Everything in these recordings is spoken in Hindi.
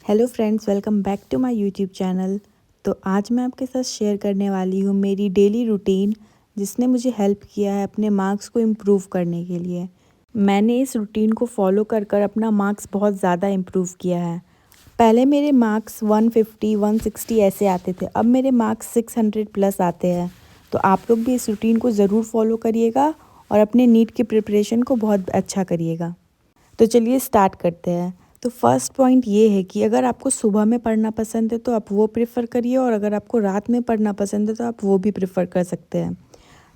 Hello friends, welcome back to my YouTube channel. तो आज मैं आपके साथ शेयर करने वाली हूँ मेरी डेली रूटीन, जिसने मुझे हेल्प किया है अपने मार्क्स को इम्प्रूव करने के लिए। मैंने इस रूटीन को फॉलो कर कर अपना मार्क्स बहुत ज़्यादा इम्प्रूव किया है। पहले मेरे मार्क्स 150, 160 ऐसे आते थे, अब मेरे मार्क्स 600 प्लस आते हैं। तो आप लोग भी इस रूटीन को ज़रूर फॉलो करिएगा और अपने नीट की प्रिपरेशन को बहुत अच्छा करिएगा। तो चलिए स्टार्ट करते हैं। तो फर्स्ट पॉइंट ये है कि अगर आपको सुबह में पढ़ना पसंद है तो आप वो प्रेफर करिए, और अगर आपको रात में पढ़ना पसंद है तो आप वो भी प्रेफर कर सकते हैं।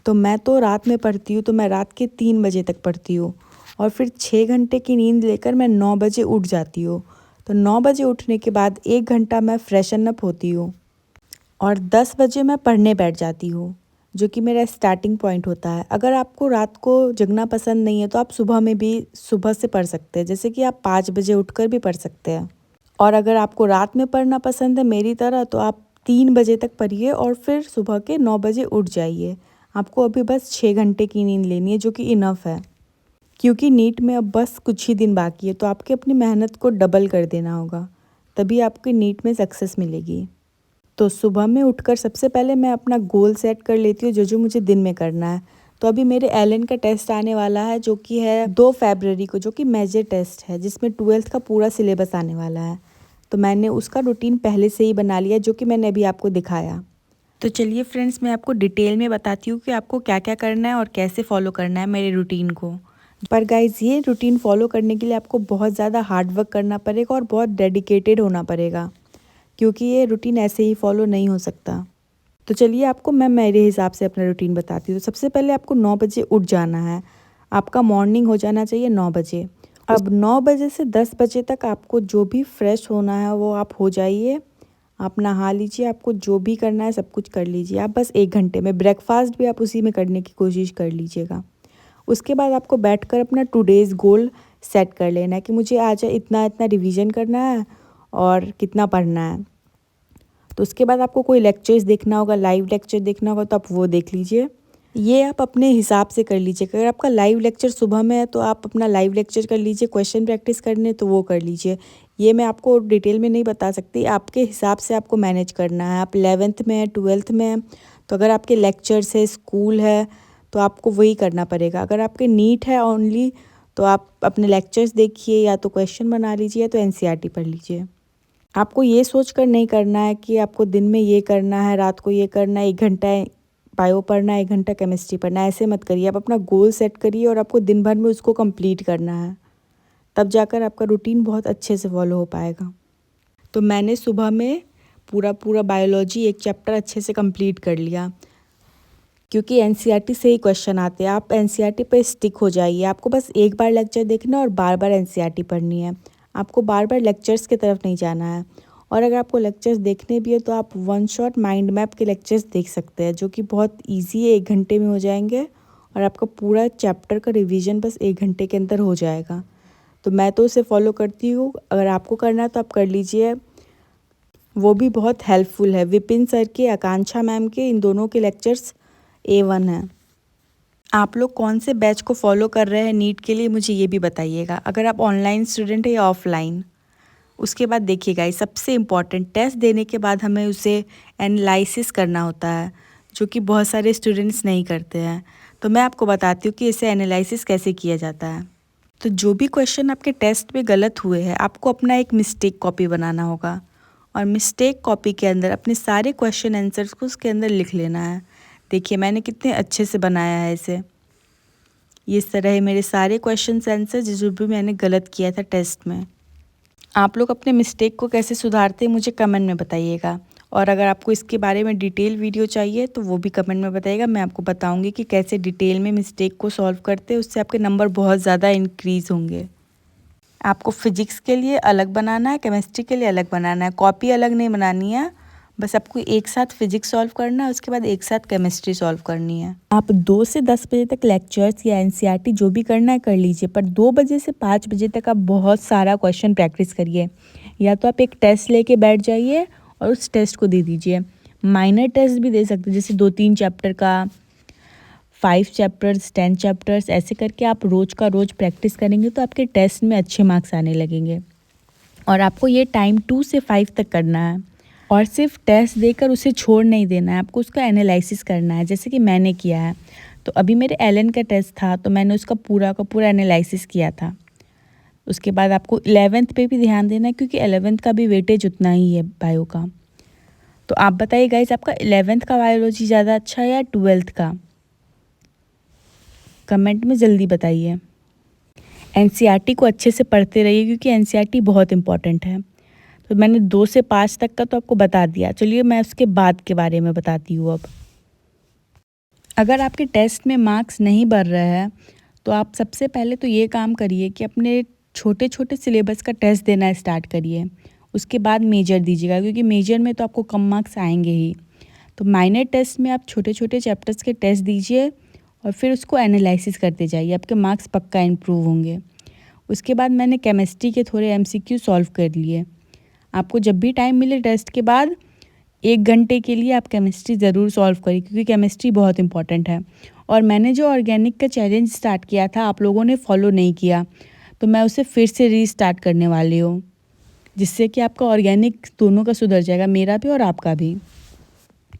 तो मैं तो रात में पढ़ती हूँ, तो मैं रात के 3 बजे तक पढ़ती हूँ और फिर 6 घंटे की नींद लेकर मैं 9 बजे उठ जाती हूँ। तो 9 बजे उठने के बाद 1 घंटा मैं फ्रेशन अप होती हूँ और 10 बजे मैं पढ़ने बैठ जाती हूँ, जो कि मेरा स्टार्टिंग पॉइंट होता है। अगर आपको रात को जगना पसंद नहीं है तो आप सुबह में भी सुबह से पढ़ सकते हैं, जैसे कि आप 5 बजे उठकर भी पढ़ सकते हैं। और अगर आपको रात में पढ़ना पसंद है मेरी तरह, तो आप 3 बजे तक पढ़िए और फिर सुबह के 9 बजे उठ जाइए। आपको अभी बस 6 घंटे की नींद लेनी है, जो कि इनफ है, क्योंकि नीट में अब बस कुछ ही दिन बाकी है। तो आपके अपनी मेहनत को डबल कर देना होगा, तभी आपकी नीट में सक्सेस मिलेगी। तो सुबह में उठकर सबसे पहले मैं अपना गोल सेट कर लेती हूँ, जो जो मुझे दिन में करना है। तो अभी मेरे एलएन का टेस्ट आने वाला है, जो कि है 2 फरवरी को, जो कि मेजर टेस्ट है, जिसमें 12th का पूरा सिलेबस आने वाला है। तो मैंने उसका रूटीन पहले से ही बना लिया, जो कि मैंने अभी आपको दिखाया। तो चलिए फ्रेंड्स, मैं आपको डिटेल में बताती हूँ कि आपको क्या क्या करना है और कैसे फॉलो करना है मेरे रूटीन को। पर गाइज़, ये रूटीन फॉलो करने के लिए आपको बहुत ज़्यादा हार्ड वर्क करना पड़ेगा और बहुत डेडिकेटेड होना पड़ेगा, क्योंकि ये रूटीन ऐसे ही फॉलो नहीं हो सकता। तो चलिए आपको मैं मेरे हिसाब से अपना रूटीन बताती हूँ। सबसे पहले आपको 9 बजे उठ जाना है। आपका मॉर्निंग हो जाना चाहिए 9 बजे। अब 9 बजे से 10 बजे तक आपको जो भी फ्रेश होना है वो आप हो जाइए। आप नहा लीजिए, आपको जो भी करना है सब कुछ कर लीजिए। आप बस 1 घंटे में ब्रेकफास्ट भी आप उसी में करने की कोशिश कर लीजिएगा। उसके बाद आपको बैठकर अपना टुडेज़ गोल सेट कर लेना है कि मुझे आज इतना इतना रिवीजन करना है और कितना पढ़ना है। तो उसके बाद आपको कोई लेक्चर्स देखना होगा, लाइव लेक्चर देखना होगा, तो आप वो देख लीजिए। ये आप अपने हिसाब से कर लीजिए। अगर आपका लाइव लेक्चर सुबह में है तो आप अपना लाइव लेक्चर कर लीजिए, क्वेश्चन प्रैक्टिस करने तो वो कर लीजिए। ये मैं आपको डिटेल में नहीं बता सकती, आपके हिसाब से आपको मैनेज करना है। आप 11th में है, 12th में है, तो अगर आपके लेक्चर्स है, स्कूल है, तो आपको वही करना पड़ेगा। अगर आपके नीट है ओनली, तो आप अपने लेक्चर्स देखिए, या तो क्वेश्चन बना लीजिए या तो एनसीईआरटी पढ़ लीजिए। आपको ये सोच कर नहीं करना है कि आपको दिन में ये करना है, रात को ये करना है, 1 घंटा बायो पढ़ना है, 1 घंटा केमिस्ट्री पढ़ना है। ऐसे मत करिए। आप अपना गोल सेट करिए और आपको दिन भर में उसको कंप्लीट करना है, तब जाकर आपका रूटीन बहुत अच्छे से फॉलो हो पाएगा। तो मैंने सुबह में पूरा पूरा बायोलॉजी एक चैप्टर अच्छे से कंप्लीट कर लिया, क्योंकि एनसीईआरटी से ही क्वेश्चन आते हैं। आप एनसीईआरटी पे स्टिक हो जाइए। आपको बस एक बार लेक्चर देखना और बार बार एनसीईआरटी पढ़नी है। आपको बार बार लेक्चर्स की तरफ नहीं जाना है। और अगर आपको लेक्चर्स देखने भी है तो आप वन शॉट माइंड मैप के लेक्चर्स देख सकते हैं, जो कि बहुत ईजी है, 1 घंटे में हो जाएंगे और आपका पूरा चैप्टर का रिविज़न बस 1 घंटे के अंदर हो जाएगा। तो मैं तो उसे फॉलो करती हूँ। अगर आपको करना है तो आप कर लीजिए। वो भी बहुत हेल्पफुल है। विपिन सर के, आकांक्षा मैम के, इन दोनों के लेक्चर्स A1 है। आप लोग कौन से बैच को फॉलो कर रहे हैं नीट के लिए, मुझे ये भी बताइएगा। अगर आप ऑनलाइन स्टूडेंट है या ऑफलाइन। उसके बाद देखिएगा, ये सबसे इम्पॉर्टेंट, टेस्ट देने के बाद हमें उसे एनालिसिस करना होता है, जो कि बहुत सारे स्टूडेंट्स नहीं करते हैं। तो मैं आपको बताती हूँ कि इसे एनालिसिस कैसे किया जाता है। तो जो भी क्वेश्चन आपके टेस्ट में गलत हुए हैं, आपको अपना एक मिस्टेक कॉपी बनाना होगा और मिस्टेक कॉपी के अंदर अपने सारे क्वेश्चन आंसर्स को उसके अंदर लिख लेना है। देखिए मैंने कितने अच्छे से बनाया है इसे। ये इस तरह है मेरे सारे क्वेश्चन आंसर जो भी मैंने गलत किया था टेस्ट में। आप लोग अपने मिस्टेक को कैसे सुधारते हैं मुझे कमेंट में बताइएगा। और अगर आपको इसके बारे में डिटेल वीडियो चाहिए तो वो भी कमेंट में बताइएगा। मैं आपको बताऊंगी कि कैसे डिटेल में मिस्टेक को सॉल्व करते हैं, उससे आपके नंबर बहुत ज़्यादा इंक्रीज़ होंगे। आपको फिजिक्स के लिए अलग बनाना है, केमिस्ट्री के लिए अलग बनाना है। कॉपी अलग नहीं बनानी है, बस आपको एक साथ फिजिक्स सॉल्व करना है, उसके बाद एक साथ केमिस्ट्री सॉल्व करनी है। आप 2 से 10 बजे तक लेक्चर्स या एनसीईआरटी जो भी करना है कर लीजिए, पर 2 बजे से 5 बजे तक आप बहुत सारा क्वेश्चन प्रैक्टिस करिए। या तो आप एक टेस्ट लेके बैठ जाइए और उस टेस्ट को दे दीजिए। माइनर टेस्ट भी दे सकते हैं, जैसे 2-3 चैप्टर का, 5 चैप्टर्स, 10 चैप्टर्स, ऐसे करके आप रोज़ का रोज़ प्रैक्टिस करेंगे तो आपके टेस्ट में अच्छे मार्क्स आने लगेंगे। और आपको ये टाइम 2 से 5 तक करना है और सिर्फ टेस्ट देकर उसे छोड़ नहीं देना है, आपको उसका एनालिसिस करना है जैसे कि मैंने किया है। तो अभी मेरे एलन का टेस्ट था तो मैंने उसका पूरा का पूरा एनालिसिस किया था। उसके बाद आपको 11th पे भी ध्यान देना है क्योंकि 11th का भी वेटेज उतना ही है बायो का। तो आप बताइए गाइस, आपका 11th का बायोलॉजी ज़्यादा अच्छा है या 12th का? कमेंट में जल्दी बताइए। एनसीईआरटी को अच्छे से पढ़ते रहिए क्योंकि एनसीईआरटी बहुत इंपॉर्टेंट है। तो मैंने 2 से 5 तक का तो आपको बता दिया, चलिए मैं उसके बाद के बारे में बताती हूँ अब। अगर आपके टेस्ट में मार्क्स नहीं बढ़ रहे हैं तो आप सबसे पहले तो ये काम करिए कि अपने छोटे छोटे सिलेबस का टेस्ट देना स्टार्ट करिए। उसके बाद मेजर दीजिएगा क्योंकि मेजर में तो आपको कम मार्क्स आएंगे ही। तो माइनर टेस्ट में आप छोटे छोटे चैप्टर्स के टेस्ट दीजिए और फिर उसको एनालिसिस करते जाइए, आपके मार्क्स पक्का इम्प्रूव होंगे। उसके बाद मैंने केमिस्ट्री के थोड़े एमसीक्यू सॉल्व कर लिए। आपको जब भी टाइम मिले टेस्ट के बाद 1 घंटे के लिए आप केमिस्ट्री ज़रूर सॉल्व करिए क्योंकि केमिस्ट्री बहुत इंपॉर्टेंट है। और मैंने जो ऑर्गेनिक का चैलेंज स्टार्ट किया था आप लोगों ने फॉलो नहीं किया, तो मैं उसे फिर से रीस्टार्ट करने वाली हूँ, जिससे कि आपका ऑर्गेनिक दोनों का सुधर जाएगा, मेरा भी और आपका भी।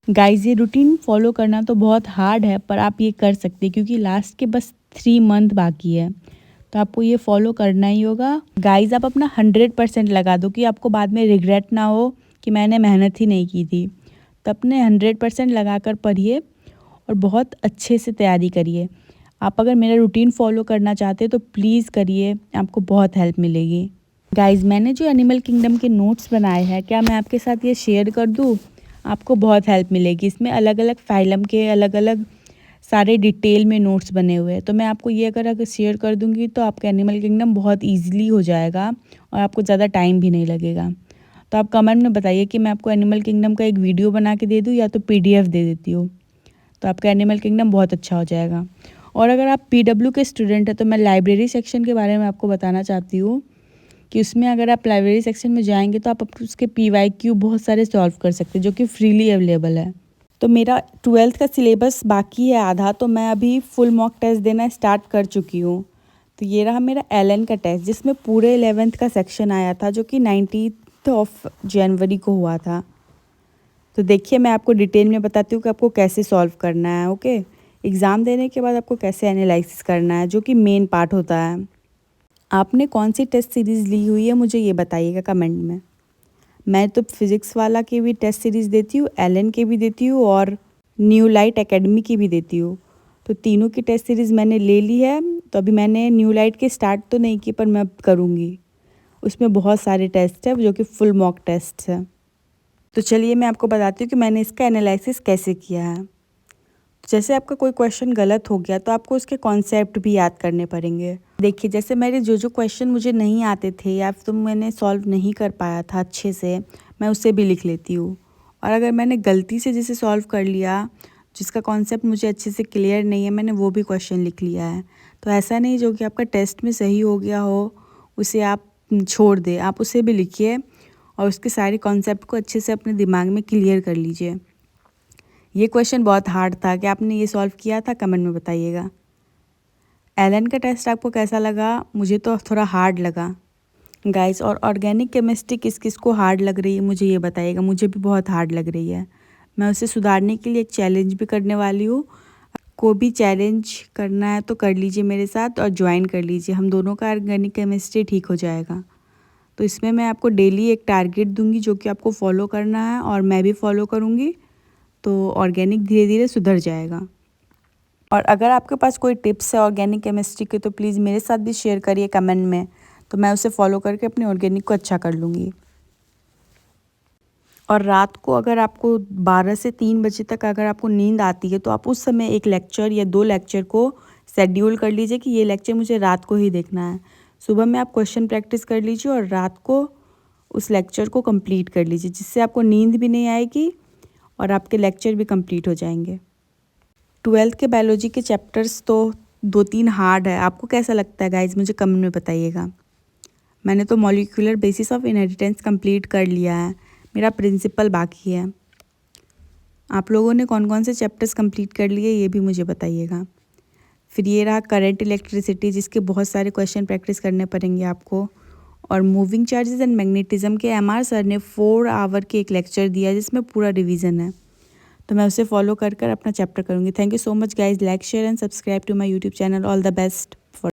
गाइस, ये रूटीन फॉलो करना तो बहुत हार्ड है पर आप ये कर सकते हैं क्योंकि लास्ट के बस 3 मंथ बाकी है, तो आपको ये फॉलो करना ही होगा। गाइस, आप अपना 100% लगा दो कि आपको बाद में रिग्रेट ना हो कि मैंने मेहनत ही नहीं की थी। तो अपने 100% लगा कर पढ़िए और बहुत अच्छे से तैयारी करिए। आप अगर मेरा रूटीन फॉलो करना चाहते हैं तो प्लीज़ करिए, आपको बहुत हेल्प मिलेगी। गाइस, मैंने जो एनिमल किंगडम के नोट्स बनाए हैं, क्या मैं आपके साथ ये शेयर कर दूँ? आपको बहुत हेल्प मिलेगी। इसमें अलग अलग फाइलम के अलग अलग सारे डिटेल में नोट्स बने हुए हैं। तो मैं आपको ये अगर शेयर कर दूँगी तो आपका एनिमल किंगडम बहुत ईजिली हो जाएगा और आपको ज़्यादा टाइम भी नहीं लगेगा। तो आप कमेंट में बताइए कि मैं आपको एनिमल किंगडम का एक वीडियो बना के दे दूँ या तो पीडीएफ दे देती हूँ, तो आपका एनिमल किंगडम बहुत अच्छा हो जाएगा। और अगर आप पीडब्ल्यू के स्टूडेंट हैं तो मैं लाइब्रेरी सेक्शन के बारे में आपको बताना चाहती हूँ कि उसमें अगर आप लाइब्रेरी सेक्शन में जाएंगे तो आप उसके पीवाईक्यू बहुत सारे सॉल्व कर सकते हैं जो कि फ्रीली अवेलेबल है। तो मेरा 12th का सिलेबस बाकी है आधा, तो मैं अभी फुल मॉक टेस्ट देना स्टार्ट कर चुकी हूँ। तो ये रहा मेरा एलन का टेस्ट जिसमें पूरे 11th का सेक्शन आया था जो कि 19th ऑफ जनवरी को हुआ था। तो देखिए, मैं आपको डिटेल में बताती हूँ कि आपको कैसे सॉल्व करना है। ओके, एग्ज़ाम देने के बाद आपको कैसे एनालिसिस करना है जो कि मेन पार्ट होता है। आपने कौन सी टेस्ट सीरीज़ ली हुई है मुझे ये बताइएगा कमेंट में। मैं तो फिज़िक्स वाला की भी टेस्ट सीरीज़ देती हूँ, एलन के भी देती हूँ और न्यू लाइट एकेडमी की भी देती हूँ। तो तीनों की टेस्ट सीरीज़ मैंने ले ली है। तो अभी मैंने न्यू लाइट के स्टार्ट तो नहीं की पर मैं अब करूँगी। उसमें बहुत सारे टेस्ट हैं जो कि फुल मॉक टेस्ट है। तो चलिए मैं आपको बताती हूँ कि मैंने इसका एनालिसिस कैसे किया है। जैसे आपका कोई क्वेश्चन गलत हो गया तो आपको उसके कॉन्सेप्ट भी याद करने पड़ेंगे। देखिए, जैसे मेरे जो क्वेश्चन मुझे नहीं आते थे या तो मैंने सॉल्व नहीं कर पाया था अच्छे से, मैं उसे भी लिख लेती हूँ। और अगर मैंने गलती से जिसे सॉल्व कर लिया, जिसका कॉन्सेप्ट मुझे अच्छे से क्लियर नहीं है, मैंने वो भी क्वेश्चन लिख लिया है। तो ऐसा नहीं जो कि आपका टेस्ट में सही हो गया हो उसे आप छोड़ दें, आप उसे भी लिखिए और उसके सारे कॉन्सेप्ट को अच्छे से अपने दिमाग में क्लियर कर लीजिए। ये क्वेश्चन बहुत हार्ड था, कि आपने ये सॉल्व किया था? कमेंट में बताइएगा। एलन का टेस्ट आपको कैसा लगा? मुझे तो थोड़ा हार्ड लगा गाइस। और ऑर्गेनिक केमिस्ट्री किस किस को हार्ड लग रही है मुझे ये बताइएगा। मुझे भी बहुत हार्ड लग रही है। मैं उसे सुधारने के लिए एक चैलेंज भी करने वाली हूँ। को भी चैलेंज करना है तो कर लीजिए मेरे साथ और ज्वाइन कर लीजिए, हम दोनों का ऑर्गेनिक केमिस्ट्री ठीक हो जाएगा। तो इसमें मैं आपको डेली एक टारगेट दूंगी जो कि आपको फॉलो करना है और मैं भी फॉलो करूँगी, तो ऑर्गेनिक धीरे धीरे सुधर जाएगा। और अगर आपके पास कोई टिप्स है ऑर्गेनिक केमिस्ट्री के तो प्लीज़ मेरे साथ भी शेयर करिए कमेंट में, तो मैं उसे फॉलो करके अपने ऑर्गेनिक को अच्छा कर लूँगी। और रात को अगर आपको 12 से 3 बजे तक अगर आपको नींद आती है तो आप उस समय एक लेक्चर या 2 लेक्चर को शेड्यूल कर लीजिए कि ये लेक्चर मुझे रात को ही देखना है। सुबह में आप क्वेश्चन प्रैक्टिस कर लीजिए और रात को उस लेक्चर को कंप्लीट कर लीजिए, जिससे आपको नींद भी नहीं आएगी और आपके लेक्चर भी कंप्लीट हो जाएंगे। 12th के बायोलॉजी के चैप्टर्स तो 2-3 हार्ड है। आपको कैसा लगता है गाइज? मुझे कमेंट में बताइएगा। मैंने तो molecular basis of inheritance complete कर लिया है, मेरा प्रिंसिपल बाकी है। आप लोगों ने कौन कौन से चैप्टर्स कंप्लीट कर लिए ये भी मुझे बताइएगा। फिर ये रहा करंट इलेक्ट्रिसिटी, जिसके बहुत सारे क्वेश्चन प्रैक्टिस करने पड़ेंगे आपको। और मूविंग चार्जेस एंड मैग्नेटिज्म के MR सर ने 4 आवर के एक लेक्चर दिया जिसमें पूरा रिवीजन है, तो मैं उसे फॉलो कर अपना चैप्टर करूँगी। Thank you so much guys, like share and subscribe to my YouTube channel. All the best.